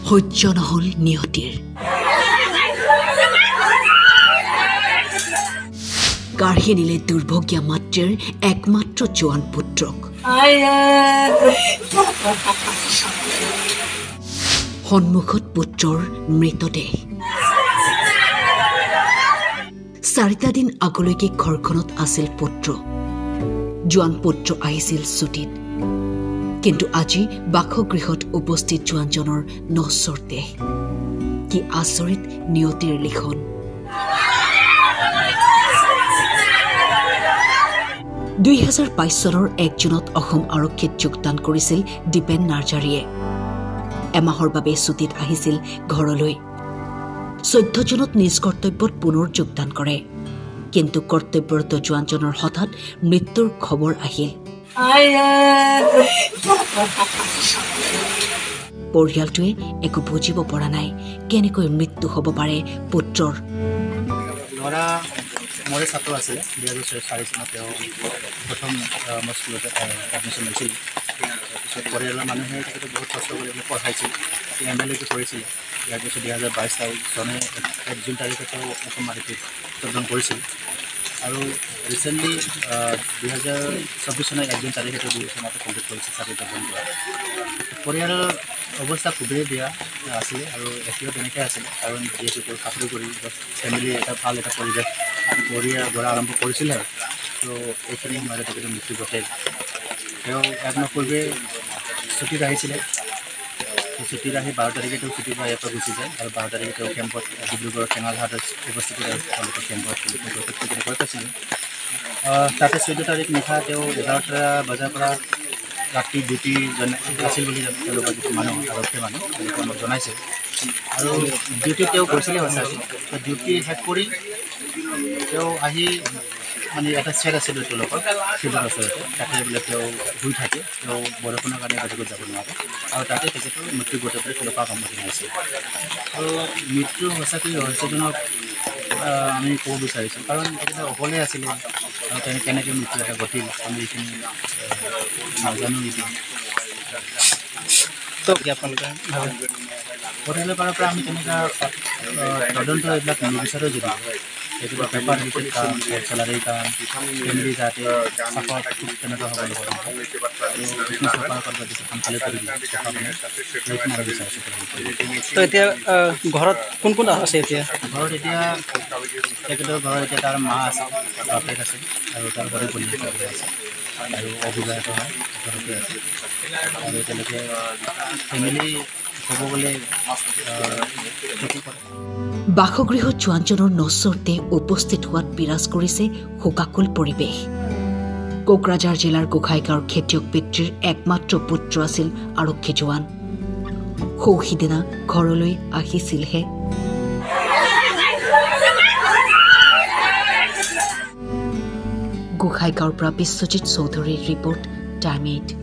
সহ্য নহল নিয়তিৰ কাঢ়ি নিলে দুৰ্ভগীয়া মাতৃৰ একমাত্ৰ জোৱান পুত্ৰক সন্মুখত পুত্ৰৰ মৃতদেহ 4টা দিন আগলৈকে ঘৰখনত আছিল পুত্ৰ জোৱান পুত্ৰ আহিছিল ছুটিত কিন্তু আজি বাসগৃহত উপস্থিত জোৱানজনৰ নশ্বৰ দেহ কি আচৰিত নিয়তিৰ লিখন 2022 চনৰ 1 জুনত অসম আৰক্ষীত যোগদান কৰিছিল দীপেন নাৰ্জাৰীয়ে এমাহৰ বাবে ছুটিত আহিছিল ঘৰলৈ 14 জুনত নিজ কৰ্তব্যত পুনৰ যোগদান কৰে কিন্তু কৰ্তব্যৰত জোৱানজনৰ হঠাৎ মৃত্যুৰ খবৰ আহিল পৰিয়ালটোৱে একো বুজিব পৰা নাই কেনেকৈ মৃত্যু হ'ব পাৰে পুত্ৰৰ ল'ৰা মোৰ ছাত্ৰ আছিলে 2004 চনত তেওঁ প্ৰথম মোৰ স্কুলত এডমিশ্যন লৈছিল তাৰপিছত পৰিয়ালৰ মানুহে তেখেতে বহুত কষ্ট কৰি পঢ়াইছিল MLA কৰিছিল ইয়াৰ পিছত 2022 চনে 1 জুন তাৰিখে তেওঁ অসম আৰক্ষীত যোগদান কৰিছিল আৰু ৰিচেণ্টলি 2024 চনৰ 1 জুন তাৰিখে তেওঁ 2 চনতে কমপ্লিট কৰিছিল চাকৰি যোগদান কৰা পৰিয়ালৰ অৱস্থা খুবেই বেয়া আছিলে আৰু এতিয়াও তেনেকৈ আছিলে কাৰণ যিহেতু তেওঁ চাকৰি কৰি ফেমিলি এটা ভাল এটা পৰিৱেশ গঢ়া আৰম্ভ কৰিছিলে তো এইখিনি সময়তে তেখেতৰ মৃত্যু ঘটে তেওঁ একমাহ পূৰ্বে ছুটিত আহিছিলে ছুটিত আহি 12 তাৰিখে তেওঁ ছুটিৰ পৰা ইয়াৰ পৰা গুচি যায় আৰু 12 তাৰিখে তেওঁ কেম্পত ডিব্ৰুগড় টেঙালহাটত উপস্থিত তেওঁলোকৰ কেম্পত কৰিছিল তাতে 14 তাৰিখ নিশা তেওঁ 11টা বজাৰ পৰা ৰাতি ডিউটি আছিল বুলি তেওঁলোকৰ যিটো মানুহ আৰক্ষী মানুহ তেওঁলোকে আমাক জনাইছে আৰু ডিউটি তেওঁ গৈছিলে সঁচাকৈ ডিউটি শেষ কৰি তেওঁ আহি মানে এটা চেট আছিলে তেওঁলোকৰ ফিল্ডৰ ওচৰতে তাতে বোলে তেওঁ শুই থাকে তেওঁ বৰষুণৰ কাৰণে বাহিৰত যাব নোৱাৰে আৰু তাতে তেখেতৰ মৃত্যু ঘটে বুলি তেওঁলোকক আমাক জনাইছে আৰু মৃত্যু সঁচাকৈ ৰহস্যজনক আমি ক'ব বিচাৰিছোঁ কাৰণ তেখেতে অকলে আছিলে আৰু তেনে কেনেকৈ মৃত্যু এটা ঘটিল আমি এইখিনি নাজানো এতিয়া আপোনালোকে পৰিয়ালৰ ফালৰ পৰা আমি তেনেকুৱা তদন্ত এইবিলাক নিবিচাৰোঁ যদি এইটো পেপাৰ ৰিলেটেড কাম চেলাৰীৰ কাম ফেমিলি যাতে চাফা তেনেকুৱা হ'ব লাগিব চাফা কৰিব দিছে সোনকালে কৰি তো এতিয়া ঘৰত কোন কোন আছে এতিয়া ঘৰত এতিয়া তেখেতৰ ঘৰত এতিয়া তাৰ মা আছে বাপেক আছে আৰু তাৰ ঘৰে পৰিয়াল আছে আৰু অবিবাহিত হয় ঘৰতে আছে আৰু তেওঁলোকে ফেমিলি ক'ব গ'লে বাসগৃহত জোৱানজনৰ নশ্বৰ দেহ উপস্থিত হোৱাত বিৰাজ কৰিছে শোকাকুল পৰিৱেশ কোকৰাঝাৰ জিলাৰ গোসাইগাঁৱৰ খেতিয়ক পিতৃৰ একমাত্ৰ পুত্ৰ আছিল আৰক্ষী জোৱান সৌহিদিনা ঘৰলৈ আহিছিলহে গোসাইগাঁৱৰ পৰা বিশ্বজিৎ চৌধুৰীৰ ৰিপৰ্ট টাইম 8